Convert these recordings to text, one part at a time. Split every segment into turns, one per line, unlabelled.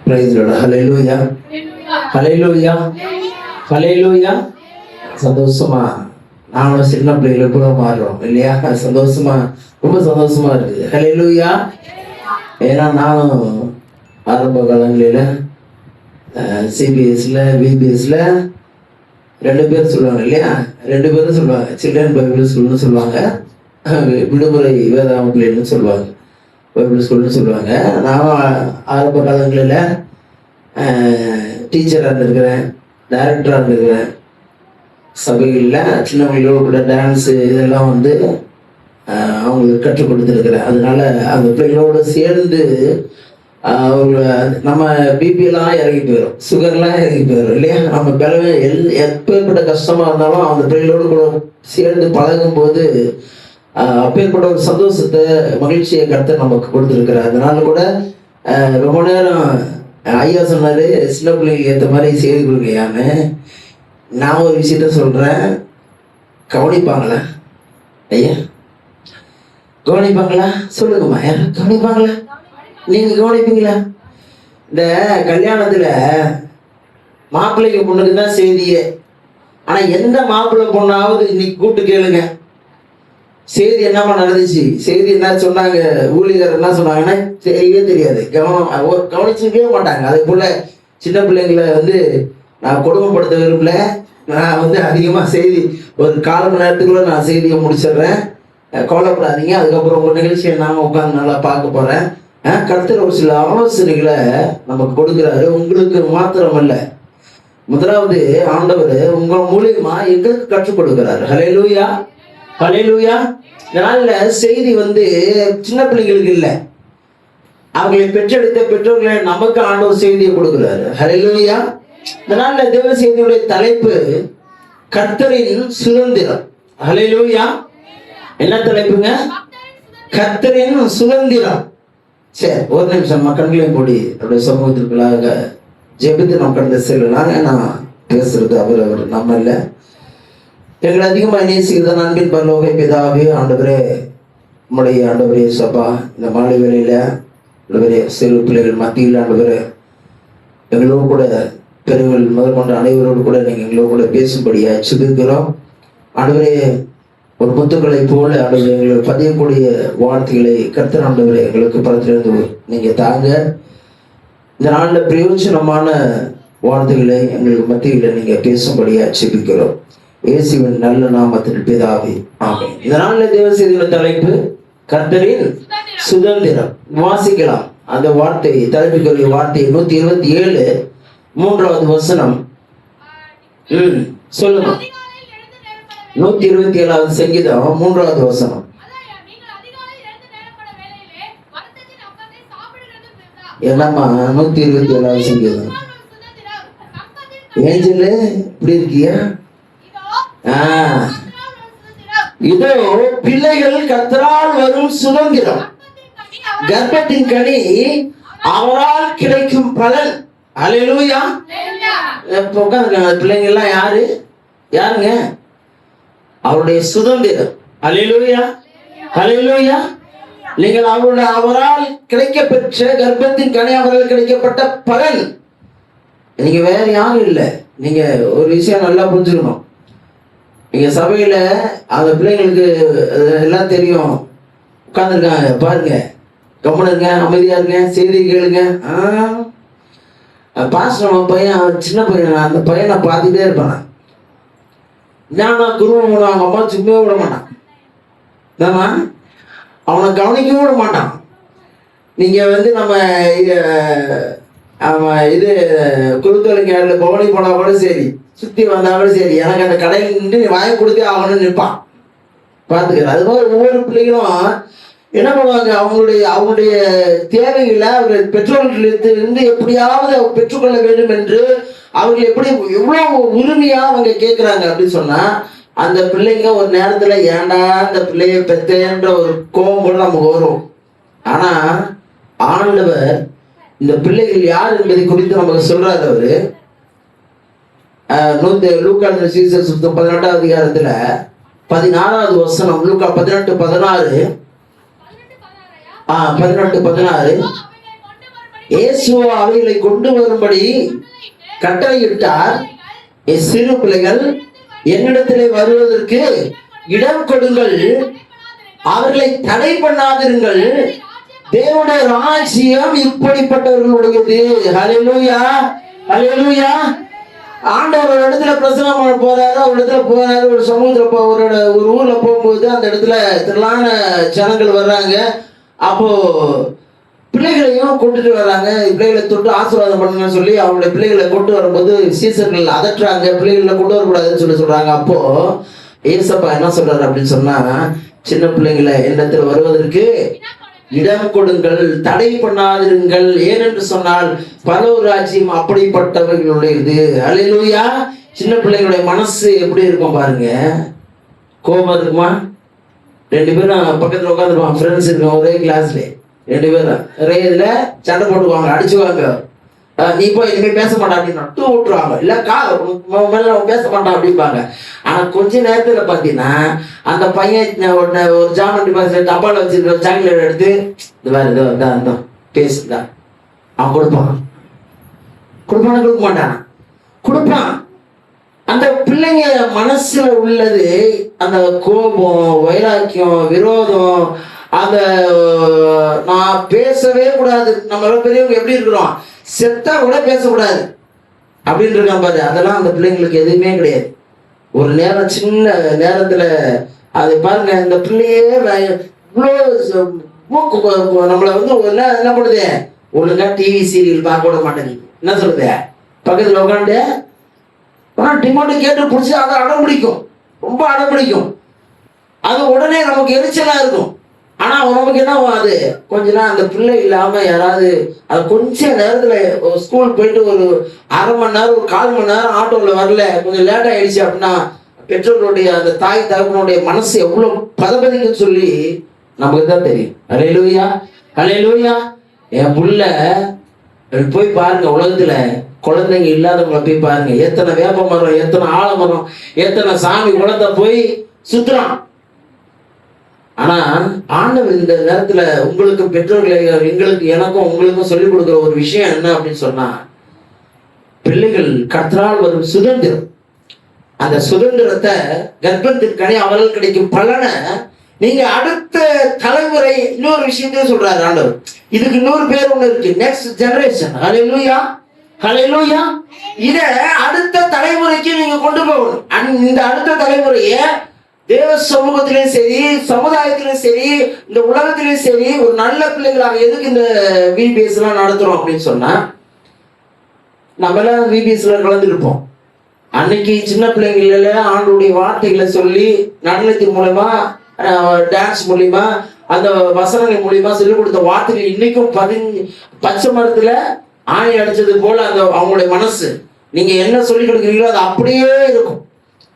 Praise the Lord. ஹல்லேலூயா, ஹல்லேலூயா, ஹல்லேலூயா. சந்தோஷமா நானும் சின்ன பிள்ளைகளை கூட மாறுறோம் இல்லையா? சந்தோஷமா, ரொம்ப சந்தோஷமா இருக்கு. ஹல்லேலூயா. ஏன்னா நானும் ஆரம்ப காலங்களில் சிபிஎஸ்ல விபிஎஸ்ல 2 பேர் சொல்லுவாங்க இல்லையா? 2 பேரும் சொல்லுவாங்க. சில்ட்ரன் பைபிள் ஸ்கூல்னு சொல்லுவாங்க, விடுமுறை வேதாம பிள்ளைன்னு சொல்லுவாங்க, பைபிள் ஸ்கூல்னு சொல்லுவாங்க. நானும் ஆரம்ப காலங்களில் டீச்சராக இருந்திருக்கிறேன், டைரக்டராக இருந்திருக்கிறேன். சபைகளில் சின்னவங்களோட கூட டான்ஸு இதெல்லாம் வந்து அவங்களுக்கு கற்றுக் கொடுத்துருக்குறேன். அதனால அந்த பிள்ளைகளோடு சேர்ந்து அவங்க நம்ம பிபியெல்லாம் இறங்கி போயிடும், சுகர்லாம் இறங்கி போயிடும் இல்லையா? நம்ம பிறகு எப்பேற்பட்ட கஷ்டமாக இருந்தாலும் அந்த பிள்ளைகளோடு கூட சேர்ந்து பழகும்போது அப்பேற்பட்ட ஒரு சந்தோஷத்தை, மகிழ்ச்சியை கருத்தை நமக்கு கொடுத்துருக்குறாரு. அதனால கூட ரொம்ப நேரம் ஐயா சொன்னார், சின்ன பிள்ளைங்களுக்கு ஏற்ற மாதிரி செய்து கொடுக்கையான்னு. நான் ஒரு விஷயத்த சொல்கிறேன், கவனிப்பாங்களா ஐயா? கவனிப்பாங்களா? சொல்லுங்கம்மா, யாரும் கவனிப்பாங்களா? நீங்கள் கவனிப்பீங்களா? இந்த கல்யாணத்தில் மாப்பிள்ளைக்கு பொண்ணுக்கு தான் செய்தியே. ஆனால் எந்த மாப்பிள்ளை பொண்ணாவது இன்னைக்கு கூப்பிட்டு கேளுங்க, செய்தி என்னம்மா நடந்துச்சு, செய்தி என்ன சொன்னாங்க, ஊழியர் என்ன சொன்னாங்கன்னா தெரியவே தெரியாது, கவனிச்சுக்கவே மாட்டாங்க. அதே போல் சின்ன பிள்ளைங்களை வந்து நான் கொடுமைப்படுத்த விரும்பல. நான் வந்து அதிகமாக செய்தி ஒரு 1/4 மணி நேரத்துக்குள்ள நான் செய்தியை முடிச்சிடுறேன், கவலைப்படாதீங்க. அதுக்கப்புறம் உங்கள் நிகழ்ச்சியை நான் உட்காந்து நல்லா பார்க்க போகிறேன். கர்த்தர் ஒரு சில ஆலோசனைகளை நமக்கு கொடுக்குறாரு, உங்களுக்கு மாத்திரமல்ல. முதலாவது ஆண்டவர் உங்கள் மூலியமா எங்களுக்கு கற்றுக் கொடுக்கிறாரு. ஹல்லேலூயா, ஹல்லேலூயா. இதனால செய்தி வந்து சின்ன பிள்ளைங்களுக்கு இல்லை, அவங்களை பெற்றெடுத்த பெற்றோர்களை நமக்கு ஆண்டவர் செய்தியை கொடுக்கிறாரு. ஹல்லேலூயா. இதனால தேவ செய்தியுடைய தலைப்பு கர்த்தரின் சுதந்திரம். ஹல்லேலூயா. என்ன தலைப்புங்க? கர்த்தரின் சுதந்திரம். சரி, ஒரு நிமிஷம் மக்களையும் கூடி அவருடைய சமூகத்திற்குள்ளாக ஜெபித்து நாம் கடந்து செல்லலாம். நான் பேசுறது அவர் நம்ம இல்லை. எங்களை அதிகமாக நேசிக்கிறத அன்பின் பரலோக பிதாவே, ஆண்டவரே, நம்முடைய ஆண்டவரே சபா, இந்த மாலை வேளையில ஆண்டவரே சிறு பிள்ளைகள் மத்தியில் ஆண்டவரே எங்களோடு கூட பெருங்கள் முதற்கொண்ட அனைவரோடு கூட நீங்கள் எங்களோடு கூட பேசும்படியா சுபிக்கிறோம். ஆண்டவரே, ஒரு முத்துக்களை போல ஆண்டவரே எங்களுக்கு பதியக்கூடிய வார்த்தைகளை கர்த்தர் ஆண்டவரே எங்களுக்கு பலத்திலிருந்து நீங்க தாங்க. இந்த நாளில் பிரயோஜனமான வார்த்தைகளை எங்களுக்கு மத்தியில் நீங்க பேசும்படியா சுபிக்கிறோம். இயேசுவின் நல்ல நாமத்தில் பிதாவே, ஆமென். இந்த நாளில் தேவ செய்தியின் தலைப்பு கர்த்தரின் சுதந்திரம். வாசிக்கலாம் அந்த வார்த்தை, தலைப்புக்குரிய வார்த்தை 127 3வது வசனம். சொல்லுங்க. 127வது சங்கீதம் 3வது வசனம். என்னம்மா 127வது சங்கீதம்? ஏஞ்சல் இப்படி இருக்கியா? இதோ பிள்ளைகள் கர்த்தரால் வரும் சுதந்திரம், கர்ப்பத்தின் கனி அவரால் கிடைக்கும் பலன். ஹல்லேலூயா. உட்காந்துருக்காங்க பிள்ளைங்க எல்லாம் யாரு? யாருங்க? அவருடைய சுதந்திரம். ஹல்லேலூயா, ஹல்லேலூயா. நீங்கள் அவரால் கிடைக்கப்பெற்ற கர்ப்பத்தின் கனி, அவரால் கிடைக்கப்பட்ட பலன். நீங்க வேற யாரும் இல்லை. நீங்க ஒரு விஷயம் நல்லா புரிஞ்சுக்கணும். நீங்க சபையில அந்த பிள்ளைங்களுக்கு எல்லாம் தெரியும், உட்காந்துருக்காங்க பாருங்க, கம்முனுங்க, அமைதியா இருங்க, செய்தி கேளுங்க. பாஸ்டர் நம்ம பையன் சின்ன பையன், அந்த பையனை பார்த்துட்டே இருப்பான். நான் குருவம் அவங்க அம்மா சும்மா விட மாட்டான், தாமா அவனை கவனிக்கவும் விட மாட்டான். நீங்க வந்து நம்ம இது குருத்தொலைங்க பவனி போனா கூட சரி, சுத்தி வந்தாலும் சரி, எனக்கு அந்த கடையில் நின்று வாங்கி கொடுத்தே ஆகணும்னு நிற்பான். பார்த்துக்கிறேன். அது மாதிரி ஒவ்வொரு பிள்ளைகளும் என்ன பண்ணுவாங்க, அவங்களுடைய தேவைகளை அவர்கள் பெற்றோர்களிடத்திலிருந்து எப்படியாவது பெற்றுக்கொள்ள வேண்டும் என்று அவர்கள் எவ்வளவு உரிமையா அவங்க கேட்கிறாங்க அப்படின்னு சொன்னா, அந்த பிள்ளைங்க ஒரு நேரத்துல ஏன்டா அந்த பிள்ளைய பெத்தேன்ற ஒரு கோபம் கூட நமக்கு வரும். ஆனா ஆண்டவர் இந்த பிள்ளைகள் யார் என்பதை குறித்து நமக்கு சொல்றாரு. அவரு லூக்கா 18வது அதிகாரத்துல 14வது வசனம், லூக்கா 18:16. 18:16. இயேசுவோ அவைகளை கொண்டு வரும்படி கட்டளையிட்டார். சிறு பிள்ளைகள் என்னிடத்திலே வருவதற்கு இடம் கொடுங்கள், அவர்களை தடை பண்ணாதிருங்கள், தேவனுடைய ராஜ்யம் இப்படிப்பட்டவர்களுடையது. ஹல்லேலூயா, ஹல்லேலூயா. ஆண்டவர் ஒரு இடத்துல பிரசங்கம் பண்ண போறாரு, ஒரு இடத்துல போறாரு, ஒரு சமூகத்துல ஒரு ஊர்ல போகும்போது அந்த இடத்துல திரளான ஜனங்கள் வர்றாங்க. அப்போ பிள்ளைகளையும் கொண்டுட்டு வர்றாங்க. பிள்ளைகளை தொட்டு ஆசீர்வாதம் பண்ணுங்கன்னு சொல்லி அவங்களுடைய பிள்ளைகளை கொண்டு வரும்போது சீசர்கள் அதட்டுறாங்க, பிள்ளைகளை கொண்டு வரக்கூடாதுன்னு சொல்றாங்க. அப்போ ஏசப்பா என்ன சொல்றாரு அப்படின்னு சொன்னா, சின்ன பிள்ளைங்களை என்னத்துல வருவதற்கு இடம் கொடுங்கள், தடை பண்ணாதிருங்கள், ஏனென்று சொன்னால் பரலோக ராஜ்யம் அப்படிப்பட்டவர்களுடையது. ஹல்லேலூயா. சின்ன பிள்ளைகளுடைய மனசு எப்படி இருக்கும் பாருங்க. கோபம் இருக்குமா? 2 பேரும் பக்கத்துல உட்காந்துருவாங்க, ஃப்ரெண்ட்ஸ் இருக்கும் ஒரே கிளாஸ்ல, 2 பேரும் ஒரே இதுல சண்டை போட்டுக்குவாங்க, அடிச்சுவாங்க. நீ போய் இனிமே பேச மாட்டா அப்படின்னா டூ விட்டுருவாங்க, இல்ல மேல பேச மாட்டான் அப்படிம்பாங்க. ஆனா கொஞ்ச நேரத்துல பாத்தீங்கன்னா அந்த பையன் ஒரு ஜாமெண்ட்ரி பாக்ஸ்ல டப்பால வச்சிருக்கிற சாக்லேட் எடுத்து இது வேற ஏதோ பேசுதான் அவன் கொடுப்பான். கொடுக்க மாட்டான், கொடுப்பான். அந்த பிள்ளைங்க மனசுல உள்ளது அந்த கோபம், வைராக்கியம், விரோதம், அந்த நான் பேசவே கூடாது. நம்ம பெரியவங்க எப்படி இருக்கிறோம், செத்தா கூட பேசக்கூடாது அப்படின்னு இருக்கான் பாரு. அதெல்லாம் அந்த பிள்ளைங்களுக்கு எதுவுமே கிடையாது. ஒரு நேரம் சின்ன நேரத்துல அது பாருங்க, இந்த பிள்ளையே இவ்வளோ நம்மளை வந்து என்ன பண்ணுது, ஒழுங்கா டிவி சீரியல் பார்க்க விட மாட்டேங்குது. என்ன சொல்லுது, பக்கத்துல உட்காந்து டிமாண்ட் கேட்டு பிடிச்சி அதை அடம் பிடிக்கும், ரொம்ப அடம் பிடிக்கும். அது உடனே நமக்கு எரிச்சலா இருக்கும். ஆனா நமக்கு என்ன, அது கொஞ்ச நேரம் அந்த பிள்ளை இல்லாம யாராவது அது கொஞ்ச நேரத்துல ஸ்கூல் போயிட்டு ஒரு அரை மணி நேரம், ஒரு 1/4 மணி நேரம் ஆட்டோல வரல, கொஞ்சம் லேட் ஆயிடுச்சு அப்படின்னா பெற்றோருடைய அந்த தாய் தகப்பனுடைய மனசு எவ்வளவு பதபதிக்குன்னு சொல்லி நமக்கு தான் தெரியும். ஹல்லேலூயா, ஹல்லேலூயா. என் புள்ள போய் பாருங்க, உலகத்துல குழந்தைங்க இல்லாதவங்களை போய் பாருங்க, எத்தனை வேப்ப மரம், எத்தனை ஆலமரம், எத்தனை சாமி குழந்தை போய் சுத்துறான். ஆனா ஆண்டவர் இந்த நேரத்துல உங்களுக்கும் பெற்றோர்களை, எங்களுக்கு, எனக்கும் உங்களுக்கும் சொல்லிக் கொடுக்குற ஒரு விஷயம் என்ன அப்படின்னு சொன்னா, பிள்ளைகள் கர்த்தரால் வரும் சுதந்திரம், அந்த சுதந்திரத்தை கர்ப்பத்திற்கனே அவர்கள் கிடைக்கும் பலனை நீங்க அடுத்த தலைமுறை, இன்னொரு விஷயத்தையும் சொல்றாரு ஆண்டவர், இதுக்கு இன்னொரு பேர் ஒண்ணு இருக்கு, நெக்ஸ்ட் ஜெனரேஷன். ஹல்லேலூயா, ஹல்லேலூயா. இத அடுத்த தலைமுறைக்கு நீங்க கொண்டு போகணும். இந்த அடுத்த தலைமுறையை தேவ சமூகத்திலையும் சரி, சமுதாயத்திலையும் சரி, இந்த உலகத்திலையும் சரி ஒரு நல்ல பிள்ளைகளாக. எதுக்கு இந்த VBS எல்லாம் நடத்துறோம் அப்படின்னு சொன்னா, நம்ம எல்லாம் VBSல கலந்துருப்போம். அன்னைக்கு சின்ன பிள்ளைங்கள ஆண்டுடைய வார்த்தைகளை சொல்லி நடனத்தின் மூலமா, டான்ஸ் மூலியமா, அந்த வசனங்கள் மூலியமா சொல்லிக் கொடுத்த வார்த்தைகள் இன்னைக்கும் பச்சை மரத்துல ஆணி அடிச்சது போல அந்த அவங்களுடைய மனசு, நீங்க என்ன சொல்லிக் கொடுக்குறீங்களோ அது அப்படியே இருக்கும்,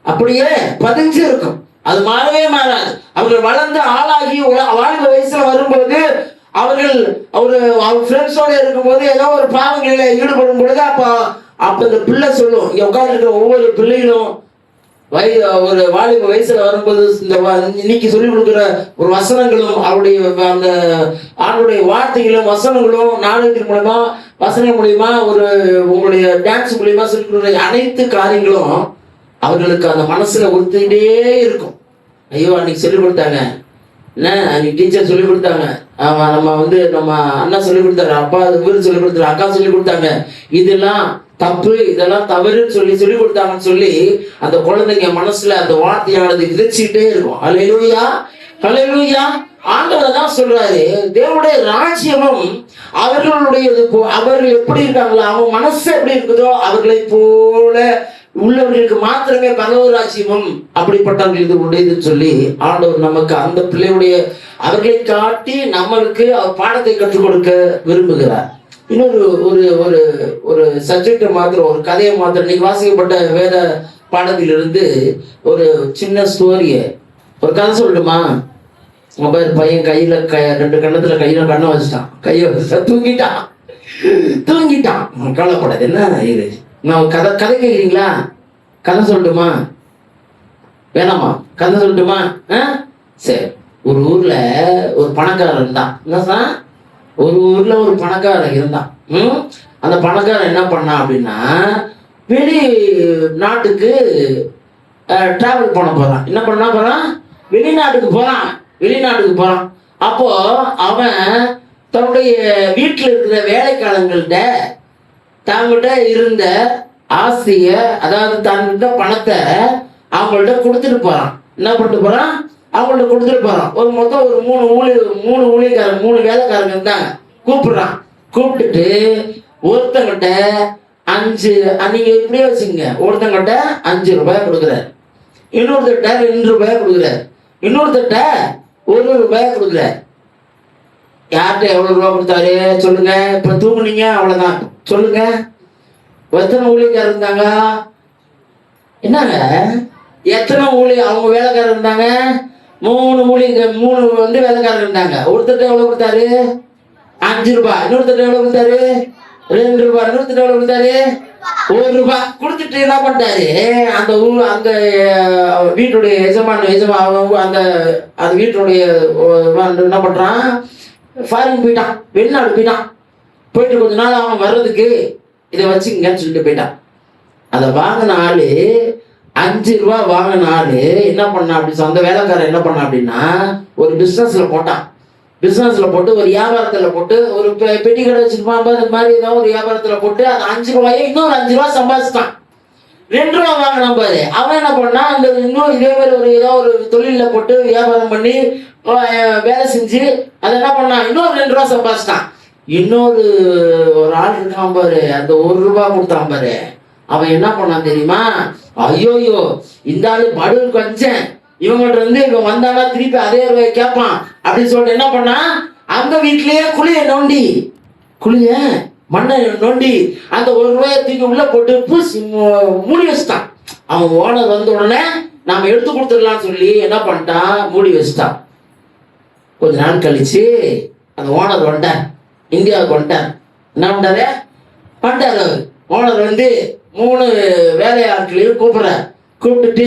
அப்படியே பதிஞ்சு இருக்கும், அது மாறவே மாறாது. அவர்கள் வளர்ந்து ஆளாகி வாழ்ந்த வயசுல வரும்போது, அவர்கள் அவர் ஃப்ரெண்ட்ஸோட இருக்கும்போது ஏதோ ஒரு பாவங்களில் ஈடுபடும் பொழுது அப்ப இந்த பிள்ளை சொல்லும், இங்க உட்கார்ந்து இருக்கிற ஒவ்வொரு பிள்ளைகளும் ஒரு வாலிப வயசுல வரும்போது இந்த இன்னைக்கு சொல்லிக் கொடுக்குற ஒரு வசனங்களும், அவருடைய அந்த ஆண்டுடைய வார்த்தைகளும் வசனங்களும், நாடகத்தின் மூலமா, வசனம் மூலியமா, உங்களுடைய டான்ஸ் மூலியமா சொல்லிக் கொடுக்குற அனைத்து காரியங்களும் அவர்களுக்கு அந்த மனசுல ஒருத்திட்டே இருக்கும். ஐயோ அன்னைக்கு சொல்லிக் கொடுத்தாங்க, என்ன அன்னைக்கு டீச்சர் சொல்லிக் கொடுத்தாங்க, நம்ம அண்ணா சொல்லிக் கொடுத்தாரு, அப்பா இவரு சொல்லிக் கொடுத்தாரு, அக்கா சொல்லிக் கொடுத்தாங்க, இதெல்லாம் தப்பு, இதெல்லாம் தவறுன்னு சொல்லிக் கொடுத்தாங்கன்னு சொல்லி அந்த குழந்தைங்க மனசுல அந்த வார்த்தையானது விதைச்சுக்கிட்டே இருக்கும். ஹல்லேலூயா, ஹல்லேலூயா. ஆண்டவர் தான் சொல்றாரு, தேவனுடைய ராஜ்யமும் அவர்களுடையது. அவர்கள் எப்படி இருக்காங்களோ, அவங்க மனசு எப்படி இருக்குதோ அவர்களை போல உள்ளவர்களுக்கு மாத்திரமே பரலோக ராஜ்யமும் அப்படிப்பட்டவர்களுக்கு உடையதுன்னு சொல்லி ஆண்டவர் நமக்கு அந்த பிள்ளையுடைய அவர்களை காட்டி நம்மளுக்கு அவர் பாடத்தை கற்றுக் கொடுக்க விரும்புகிறார். இன்னொரு ஒரு ஒரு ஒரு சப்ஜெக்டை மாத்திரம், ஒரு கதையை மாத்திரம், இன்னைக்கு வாசிக்கப்பட்ட வேத பாடத்திலிருந்து ஒரு சின்ன ஸ்டோரிய, ஒரு கதை சொல்லட்டுமா? மொபைல் பையன் கையில 2 கண்ணத்துல கையில கண்ணை வச்சுட்டான், கையை வச்சுட்டான், தூங்கிட்டான். கவலைப்படாது, என்ன இது, நான் கதை கேட்குறீங்களா? கதை சொல்லட்டுமா? வேணாமா? கதை சொல்லட்டுமா? சரி. ஒரு ஊர்ல ஒரு பணக்காரன் இருந்தான். என்ன ஒரு ஊர்ல ஒரு பணக்காரன் இருந்தான். அந்த பணக்காரன் என்ன பண்ணான் அப்படின்னா, வெளி நாட்டுக்கு டிராவல் பண்ண போறான். என்ன பண்ண போறான்? வெளிநாட்டுக்கு போறான். வெளிநாட்டுக்கு போறான். அப்போ அவன் தன்னுடைய வீட்டில் இருக்கிற வேலைக்காரங்கள்ட்ட தங்கிட்ட இருந்த ஆசைய, அதாவது தன்கிட்ட பணத்தை அவங்கள்ட்ட கொடுத்துட்டு போறான். என்ன பண்ணிட்டு போறான்? அவங்கள்ட்ட கொடுத்துட்டு போறான். ஒரு மொத்தம் ஒரு மூணு ஊழியக்காரங்க, 3 வேலைக்காரங்க இருந்தாங்க. கூப்பிடுறான். கூப்பிட்டுட்டு ஒருத்தங்கிட்ட 5, நீங்க இப்படியே வச்சுங்க, ஒருத்தங்கிட்ட 5 ரூபாய் கொடுக்குறாரு, இன்னொருத்தட்ட 2 ரூபாய் கொடுக்குறாரு, இன்னொருத்தட்ட 1 ரூபாய் கொடுக்குறாரு. யார்கிட்ட எவ்வளவு ரூபாய் கொடுத்தாரு சொல்லுங்க. இப்ப தூங்குனீங்க, அவ்வளவுதான். சொல்லுங்க, எத்தனை ஊழியக்காரர் இருந்தாங்க? என்னங்க, எத்தனை அவங்க வேலைக்காரர் இருந்தாங்க? 3 வந்து வேலைக்காரர் இருந்தாங்க. ஒருத்தட்ட எவ்வளவு கொடுத்தாரு? 5 ரூபாய். இன்னொருத்தட்ட எவ்வளவு கொடுத்தாரு? 2 ரூபாய். இன்னொருத்தட்ட எவ்வளவு கொடுத்தாரு? 1 ரூபாய். கொடுத்துட்டு என்ன பண்ணிட்டாரு? அந்த வீட்டுடைய அந்த வீட்டுடைய என்ன பண்றான்? ஃபாரின் போயிட்டான், வெளிநாடு போயிட்டான். போயிட்டு கொஞ்ச நாள் அவன் வர்றதுக்கு இதை வச்சுக்கங்கன்னு சொல்லிட்டு போயிட்டான். அதை வாங்கின ஆளு 5 ரூபாய் வாங்கின ஆளு என்ன பண்ணா அப்படி, அந்த வேலைக்காரன் என்ன பண்ணா அப்படின்னா, ஒரு பிசினஸ்ல போட்டான். பிசினஸ்ல போட்டு, ஒரு வியாபாரத்துல போட்டு, ஒரு பெட்டி கடை வச்சிருப்பான், அது மாதிரி ஏதாவது ஒரு வியாபாரத்துல போட்டு அந்த 5 ரூபாயை இன்னொரு 5 ரூபாய் சம்பாதிச்சிட்டான். 2 ரூபாய் வாங்கினான் பாரு. அவன் என்ன பண்ணா, அந்த இன்னும் இதே மாதிரி ஏதோ ஒரு தொழில போட்டு வியாபாரம் பண்ணி வேலை செஞ்சு அதை என்ன பண்ணா, இன்னொரு 2 ரூபாய் சம்பாதிச்சிட்டான். இன்னொரு ஒரு ஆள் இருக்கான் பாரு, அந்த 1 ரூபாய் கொடுத்தான் பாரு. அவன் என்ன பண்ணான் தெரியுமா? ஐயோயோ, இந்த ஆளு படுவுக்கு வச்சேன், இவங்கள்ட்ட இருந்து இவன் வந்தானா திருப்பி அதே ரூபாய் கேட்பான் அப்படின்னு சொல்லிட்டு என்ன பண்ணா, அந்த வீட்லயே குழிய மண்ணை நோண்டி அந்த 1 ரூபாயை தூக்கி உள்ள போட்டு மூடி வச்சுட்டான். அவன் ஓனர் வந்த உடனே நாம எடுத்து கொடுத்துடலாம்னு சொல்லி என்ன பண்ணிட்டான், மூடி வச்சுட்டான். கொஞ்ச நாள் கழிச்சு அந்த ஓனர் வந்துட்டார், இந்தியாவுக்கு வந்துட்டார். என்ன பண்ணாரு? வந்துட்டாரு ஓனர் வந்து 3 வேலையாட்களையும் கூப்பிட்டுட்டு,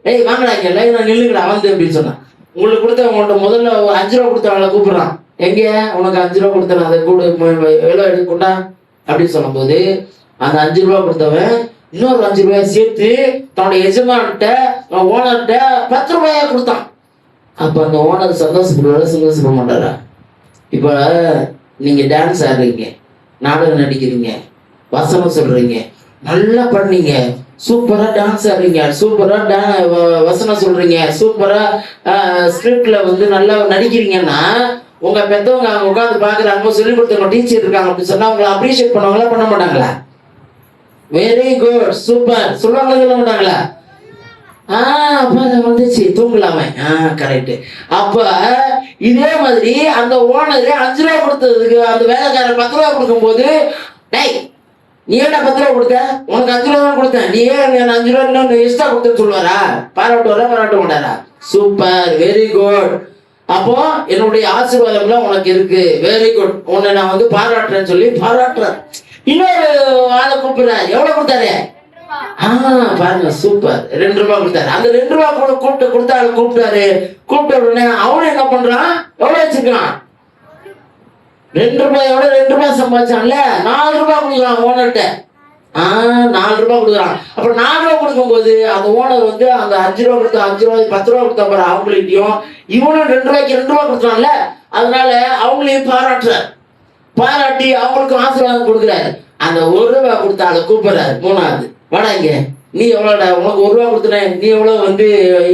ஏய் வாங்கடாங்க, லைனா நில்லுங்கடா வந்து அப்படின்னு சொன்னான். உங்களுக்கு கொடுத்த உங்கள்கிட்ட முதல்ல ஒரு 5 ரூபா கொடுத்தவங்களை கூப்பிடுறான். எங்க உனக்கு 5 ரூபா கொடுத்தவன், அதை கூட எவ்வளோ எடுக்கண்டா அப்படின்னு சொல்லும்போது, அந்த 5 ரூபா கொடுத்தவன் இன்னொரு 5 ரூபாயை சேர்த்து தன்னுடைய எஜமான்கிட்ட, ஓனர்கிட்ட 10 ரூபாயா கொடுத்தான். அப்போ அந்த ஓனர் சந்தோஷப்பட மாட்டாரா? இப்போ நீங்க டான்ஸ் ஆடுறீங்க, நாடகம் நடிக்கிறீங்க, வசனம் சொல்றீங்க, நல்லா பண்ணீங்க, சூப்பரா டான்ஸ் ஆடுறீங்க, சூப்பரா வசனம் சொல்றீங்க, சூப்பரா ஸ்கிரிப்ட்ல வந்து நல்லா நடிக்கிறீங்கன்னா, உங்க பெத்தவங்க அவங்க உட்காந்து பாக்குறாங்க, சொல்லி கொடுத்தவங்க டீச்சர் இருக்காங்க அப்படின்னு சொன்னா உங்களை அப்ரிஷியேட் பண்ணுவாங்களா, பண்ண மாட்டாங்களா? வெரி குட், சூப்பர் சொல்லுவாங்களா, சொல்ல மாட்டாங்களா? அப்ப வந்துச்சு, தூங்கலாமே. கரெக்ட். அப்ப இதே மாதிரி அந்த ஓனர் 5 ரூபாய் கொடுத்ததுக்கு அந்த வேலைக்காரர் 10 ரூபாய் கொடுக்கும் போது, டேய் நீ ஏன்டா 10 ரூபாய் கொடுத்த, உனக்கு 5 ரூபாய் தான் கொடுத்தேன், நீ ஏன் 5 ரூபாய் இன்னும் எக்ஸ்ட்ரா கொடுத்தேன்னு சொல்லுவாரா? பாராட்ட மாட்டாரா? Super, very good. அப்போ என்னுடைய ஆசீர்வாதம்லாம் உனக்கு இருக்கு, வெரி குட், உன்னை நான் வந்து பாராட்டுறேன்னு சொல்லி பாராட்டுறேன். இன்னொரு ஆளை கூப்பிடுறாரு. எவ்வளவு கொடுத்தாரு? பாருங்க, சூப்பர், 2 ரூபாய் கொடுத்தாரு. அந்த 2 ரூபாய் கூப்பிட்டாரு. கூப்பிட்ட உடனே அவனும் என்ன பண்றான், எவ்வளவு வச்சிருக்கான்? 2 ரூபாயோட 2 ரூபாய் சம்பாதிச்சான்ல, 4 ரூபாய் கொடுக்குறான் ஓனர்கிட்ட. 4 ரூபாய் கொடுக்குறான். அப்ப 4 ரூபாய் கொடுக்கும் போது அந்த ஓனர் வந்து அந்த 5 ரூபாய் கொடுத்தா 5 ரூபாய் 10 ரூபாய் கொடுத்தா பாரு அவங்கள்ட்டையும், இவனும் 2 ரூபாய்க்கு 2 ரூபாய் கொடுத்தான்ல, அதனால அவங்களையும் பாராட்டி அவங்களுக்கும் ஆசீர்வாதம் கொடுக்குறாரு. அந்த 1 ரூபாய் கொடுத்தால கூப்பிடுறாரு. 3வது, வாடா இங்க, நீ எவ்வளோடா, உனக்கு 1 ரூபாய் கொடுத்துனேன், நீ எவ்வளவு வந்து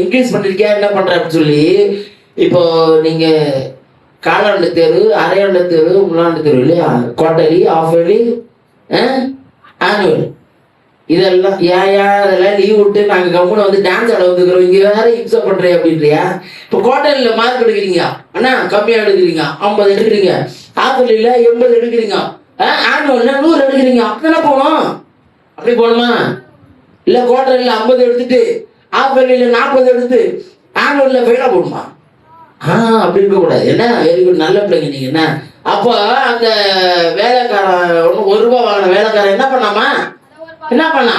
இன்க்ரீஸ் பண்ணிருக்கியா, என்ன பண்ற அப்படின்னு சொல்லி. இப்போ நீங்க காலாண்டு தேர்வு, அரையாண்டு தேர்வு, முன்னாண்டு தேர்வு இல்லையா, குவார்டர்லி, ஆஃப் இயர்லி, ஆனுவல், இதெல்லாம் அதெல்லாம் லீவ் விட்டு நாங்க கம்முன்னு வந்து டான்ஸ் ஆட வந்துக்கிறோம், இங்க வேற இம்சை பண்றேன் அப்படின்றியா? இப்போ குவார்டர்லியில் மார்க் எடுக்கிறீங்க, அண்ணா கம்மியா எடுக்கிறீங்க, 50 எடுக்கிறீங்க, ஆஃபர்லியில் 80 எடுக்கிறீங்க, ஆனுவல்ல 100 எடுக்கிறீங்க, அப்படின்னா போகணும். அப்படி போகணுமா? இல்ல குவார்டர்லியில் 50 எடுத்துட்டு ஆஃபர்லியில் 40 எடுத்து ஆனுவல்ல ஃபெயிலா போகணுமா? அப்படி இருக்க கூடாது. என்ன வெரி குட், நல்ல பிள்ளைங்க நீங்க. என்ன அப்போ அந்த வேலைக்காரன் 1 ரூபாய் வாங்கின வேலைக்காரன் என்ன பண்ணா,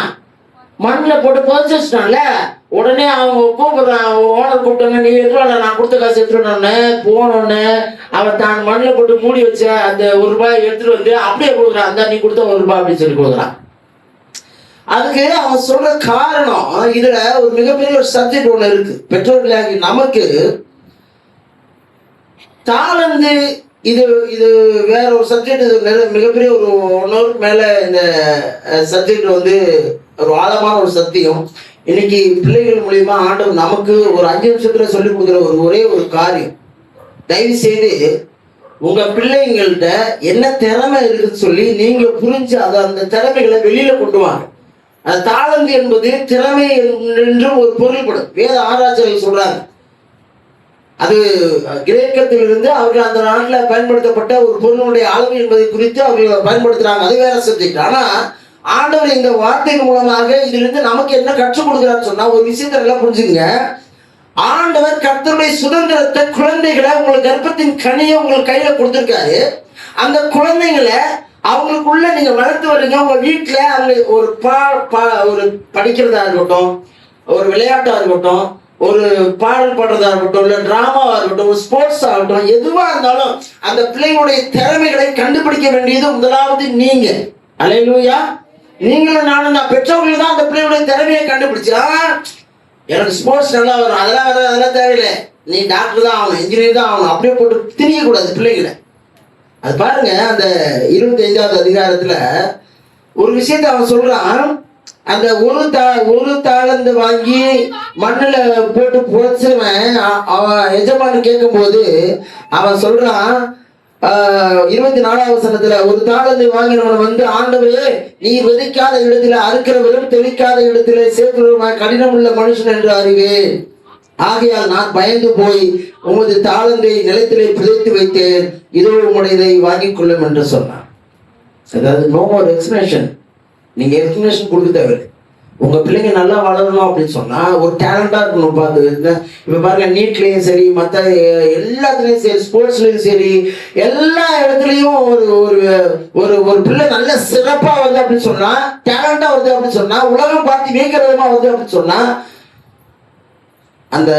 மண்ணில் போட்டு புதைச்சு வச்சுட்டான்ல. உடனே அவங்க கூப்பிடுறான், ஓனர் கூப்பிட்டாங்க, நீ எடுத்துவாங்க, நான் கொடுத்த காசு எடுத்துட்டோன்னே போனோடனே அவன் தான் மண்ணில் போட்டு மூடி வச்ச அந்த ₹1 எடுத்துட்டு வந்து அப்படியே கொடுக்குறான், அந்த நீ கொடுத்த ₹1 அப்படின்னு சொல்லி கொடுக்குறான். அதுக்கு அவன் சொல்ற காரணம், இதுல ஒரு மிகப்பெரிய ஒரு சப்ஜெக்ட் ஒண்ணு இருக்கு. பெற்றோர்களாகி நமக்கு தாளந்து, இது இது வேற ஒரு சப்ஜெக்ட், மிகப்பெரிய ஒரு 1 ஹவருக்கு மேல இந்த சப்ஜெக்ட் வந்து ஒரு ஆழமான ஒரு சத்தியம். இன்னைக்கு பிள்ளைகள் மூலியமா ஆண்டவர் நமக்கு ஒரு 5 நிமிஷத்துல சொல்லி கொடுக்குற ஒரே ஒரு காரியம், தயவு செய்து உங்க பிள்ளைங்கள்ட்ட என்ன திறமை இருக்குன்னு சொல்லி நீங்க புரிஞ்சு அதை அந்த திறமைகளை வெளியில கொண்டு வாங்க. அது தாளந்து என்பது திறமை என்று ஒரு பொருள்படும். வேத ஆராய்ச்சிகள் சொல்றாங்க, அது கிரேக்கத்திலிருந்து அவர்கள் அந்த நாட்டில் பயன்படுத்தப்பட்ட ஒரு பொருளுடைய அளவு என்பதை குறித்து அவர்கள் பயன்படுத்துறாங்க. அது வேற சப்ஜெக்ட். ஆனா ஆண்டவர் இந்த வார்த்தைகள் மூலமாக இதிலிருந்து நமக்கு என்ன கற்றுக் கொடுக்குறான்னு சொன்னா, ஒரு விஷயத்தை எல்லாம் புரிஞ்சுங்க. ஆண்டவர் கர்த்தருடைய சுதந்திரத்தை, குழந்தைகளை, உங்களுக்கு கர்ப்பத்தின் கனியை உங்களுக்கு கையில கொடுத்துருக்காரு. அந்த குழந்தைங்களை அவங்களுக்குள்ள நீங்க வளர்த்து வரீங்க. உங்க வீட்டுல அவங்க ஒரு ஒரு படிக்கிறதா இருக்கட்டும், ஒரு விளையாட்டா இருக்கட்டும், ஒரு பாடல் பாடுறதா இருக்கட்டும், இல்ல டிராமாவா இருக்கட்டும், ஒரு ஸ்போர்ட்ஸ் ஆகட்டும், எதுவா இருந்தாலும் அந்த பிள்ளைங்களுடைய திறமைகளை கண்டுபிடிக்க வேண்டியது முதலாவது நீங்க. அல்லேலூயா. நீங்களும் நானும் தான், பெற்றோர்கள் தான் அந்த பிள்ளைகளுடைய திறமையை கண்டுபிடிச்சா, எனக்கு ஸ்போர்ட்ஸ் நல்லா வரும், அதெல்லாம் தேவையில்லை, நீ டாக்டர் தான் ஆகணும், இன்ஜினியர் தான் ஆகணும், அப்படியே போட்டு திணிக்க கூடாது பிள்ளைகளை. அது பாருங்க, அந்த 25வது அதிகாரத்துல ஒரு விஷயத்த அவன் சொல்றான். அந்த ஒரு தாளந்து வாங்கி மண்ணுல போட்டு புதைச்சவன் அவன் எஜமானு கேட்கும் போது அவன் சொல்றான், 24வது வசனத்துல, ஒரு தாளந்து வாங்கினவன் வந்து, ஆண்டவரே, நீ விதைக்காத இடத்துல அறுக்கிறவரும் தெளிக்காத இடத்துல சேர்க்கிறவருமாய் கடினம் உள்ள மனுஷன் என்று அறிவேன். ஆகையால் நான் பயந்து போய் உமது தாளந்தை நிலத்திலே புதைத்து வைத்தேன், இதோ உங்களுடையதை வாங்கிக் கொள்ளும் என்று சொன்னான். அதாவது நோ மோர் எக்ஸ்பிளனேஷன். நீங்க எக்ஸ்பிளனேஷன் கொடுக்க தேவையில்லை. உங்க பிள்ளைங்க நல்லா வளரணும் அப்படின்னு சொன்னா ஒரு டேலண்டா இருக்கணும். பார்த்து இப்ப பாருங்க, நீட்லயும் சரி, மற்ற எல்லாத்துலயும் சரி, ஸ்போர்ட்ஸ்லயும் சரி, எல்லா இடத்துலயும் ஒரு ஒரு ஒரு பிள்ளை நல்ல சிறப்பா வருது அப்படின்னு சொன்னா, டேலண்டா வருது அப்படின்னு சொன்னா, உலகம் பார்த்து வியக்கிற விதமா வருது அப்படின்னு சொன்னா, அந்த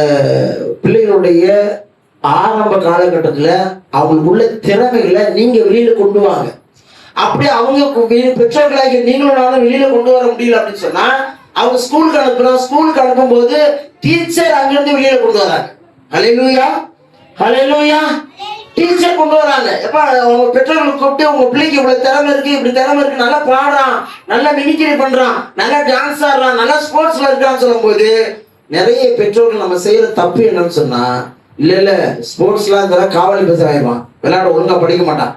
பிள்ளைகளுடைய ஆரம்ப காலகட்டத்துல அவங்களுக்குள்ள திறமைகளை நீங்க வெளியில கொண்டு வாங்க. அப்படி அவங்க பெற்றோர்களாக நீங்களும் நானும் வெளியில கொண்டு வர முடியல அப்படின்னு சொன்னா, அவங்க ஸ்கூலுக்கு அனுப்புறோம், ஸ்கூலுக்கு அனுப்பும் போது டீச்சர் அங்கிருந்து வெளியில கொண்டு வராங்க. ஹல்லேலூயா, ஹல்லேலூயா. டீச்சர் கொண்டு வராங்க. எப்ப அவங்க பெற்றோர்களுக்கு கூப்பிட்டு, உங்க பிள்ளைக்கு இவ்வளவு திறமை இருக்கு, இப்படி திறமை இருக்கு, நல்லா பாடுறான், நல்லா மிமிக்ரி பண்றான், நல்லா டான்ஸ் ஆடுறான், நல்லா ஸ்போர்ட்ஸ்ல இருக்கான்னு சொல்லும் போது, நிறைய பெற்றோர்கள் நம்ம செய்யற தப்பு என்னன்னு சொன்னா, இல்ல ஸ்போர்ட்ஸ்லாம் இருந்தாலும் காவலி பேச ஆயிடுவான், விளையாட ஒழுங்கா படிக்க மாட்டான்,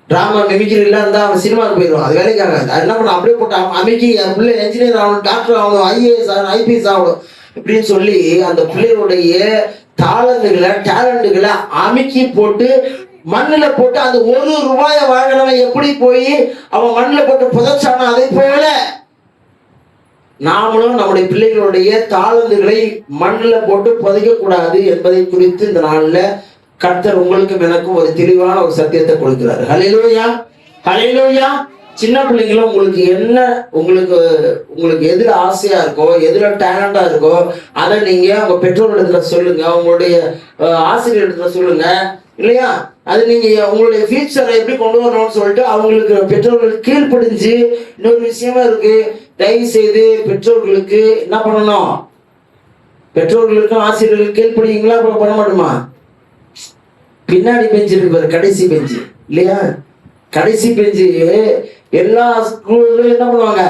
டிராமா மிமிக்ரி எல்லாம் இருந்தா அவன் சினிமாவுக்கு போயிடுவான், அது வேலைக்கு ஆகாது. அது என்ன பண்ண, அப்படியே போட்டு அமைக்கி என் பிள்ளை என்ஜினியர் ஆகணும், டாக்டர் ஆகணும், IAS ஆகணும், IPS ஆகணும் இப்படின்னு சொல்லி அந்த பிள்ளைகளுடைய தாளந்துகளை, டேலண்டுகளை அமைக்கி போட்டு மண்ணுல போட்டு, அந்த ₹1 வாங்கினவன் எப்படி போய் அவன் மண்ணுல போட்டு புதைச்சானோ, அதை போல நாமளும் நம்முடைய பிள்ளைகளுடைய தாளந்துகளை மண்ணுல போட்டு புதைக்க கூடாது என்பதை குறித்து இந்த நாள்ல கர்த்தர் உங்களுக்கும் எனக்கும் ஒரு தெளிவான ஒரு சத்தியத்தை கொடுக்கிறார். ஹல்லேலூயா, ஹல்லேலூயா. சின்ன பிள்ளைங்களும் உங்களுக்கு என்ன, உங்களுக்கு எதுல ஆசையா இருக்கோ, எதுல டேலண்டா இருக்கோ, அதை நீங்க உங்க பெற்றோர்களிடத்துல சொல்லுங்க, உங்களுடைய ஆசிரியர்களிடத்துல சொல்லுங்க, இல்லையா? அது நீங்க உங்களுடைய ஃபியூச்சரை எப்படி கொண்டு வரணும்னு சொல்லிட்டு அவங்களுக்கு பெற்றோர்கள் கீழ்ப்படிஞ்சு. இன்னொரு விஷயமா இருக்கு, தயவு செய்து பெற்றோர்களுக்கு என்ன பண்ணணும், பெற்றோர்களுக்கும் ஆசிரியர்களுக்கு கீழ்ப்படிங்களா, பண்ண மாட்டோமா? பின்னாடி பெஞ்சு இருக்கு பாரு, கடைசி பெஞ்சு, இல்லையா? கடைசி பெஞ்சு எல்லா ஸ்கூல்லையும் என்ன பண்ணுவாங்க,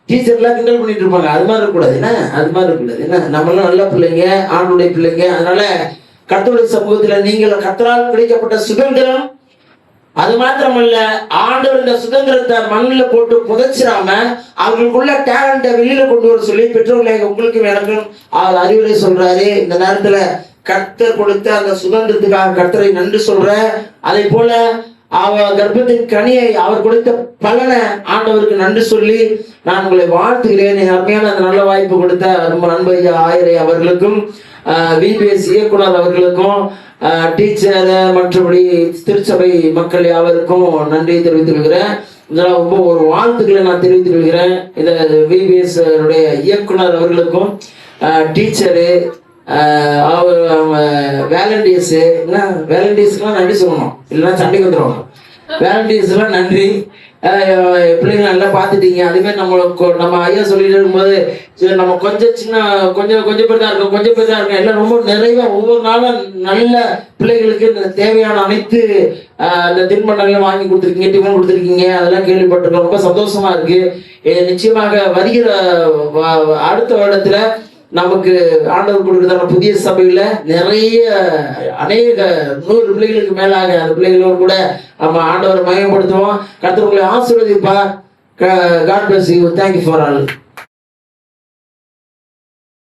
டீச்சர்லாம் கிண்டல் பண்ணிட்டு இருப்பாங்க. அது மாதிரி இருக்கக்கூடாது. என்ன அது மாதிரி இருக்கக்கூடாது. என்ன நம்மளாம் நல்ல பிள்ளைங்க, ஆண்டுடைய பிள்ளைங்க. அதனால கர்த்தருடைய சமூகத்துல நீங்கள் கர்த்தரால் கிடைக்கப்பட்ட சுதந்திரம், அது மாத்திரமல்ல, ஆண்டவர் இந்த சுதந்திரத்தை மண்ணில போட்டு புதைச்சிடாம அவங்களுக்குள்ள டேலண்ட வெளியில கொண்டு வர சொல்லி பெற்றோர்களை உங்களுக்கும் எனக்கும் அவர் அறிவுரை சொல்றாரு. இந்த நேரத்துல கர்த்தர் கொடுத்த அந்த சுதந்திரத்துக்காக கர்த்தரை நன்றி சொல்ற. அதே போல அவர் கர்ப்பத்தின் கனியை அவர் கொடுத்த பலனை ஆண்டவருக்கு நன்றி சொல்லி நான் உங்களை வாழ்த்துகிறேன். அருமையான அந்த நல்ல வாய்ப்பு கொடுத்த ரொம்ப நண்பர் ஆயரை அவர்களுக்கும், VBS இயக்குனர் அவர்களுக்கும், டீச்சர், மற்றபடி திருச்சபை மக்கள் யாவருக்கும் நன்றி தெரிவித்துக் கொள்கிறேன். இதெல்லாம் ரொம்ப ஒரு வாழ்த்துக்களை நான் தெரிவித்துக் கொள்கிறேன். இந்த VBS இயக்குனர் அவர்களுக்கும், டீச்சரு, வேலண்டியர்ஸு, என்ன வேலண்டியர்ஸ்க்குலாம் நன்றி சொல்லணும், இல்லைன்னா சண்டைக்கு வந்துடுவாங்க. வேலண்டியர்ஸ்லாம் நன்றி. பிள்ளைங்க நல்லா பார்த்துட்டீங்க. அதுமாதிரி நம்ம ஐயா சொல்லிட்டு இருக்கும்போது சரி நம்ம கொஞ்சம் பேர் தான் இருக்கோம் எல்லாம் ரொம்ப நிறைவாக ஒவ்வொரு நாளும் நல்ல பிள்ளைகளுக்கு இந்த தேவையான அனைத்து இந்த தின்பண்டங்களும் வாங்கி கொடுத்துருக்கீங்க, டிஃபன் கொடுத்துருக்கீங்க, அதெல்லாம் கேள்விப்பட்டிருக்கோம். ரொம்ப சந்தோஷமா இருக்கு. நிச்சயமாக வருகிற அடுத்த வருடத்துல நமக்கு ஆண்டவர் கொடுக்குறதான புதிய சபையில நிறைய அநேக 100 பிள்ளைகளுக்கு மேலாக அந்த பிள்ளைகளோடு கூட நம்ம ஆண்டவரை மயப்படுத்துவோம். கர்த்தர் உங்களை ஆசீர்வதிப்பார். God bless you. Thank you for all.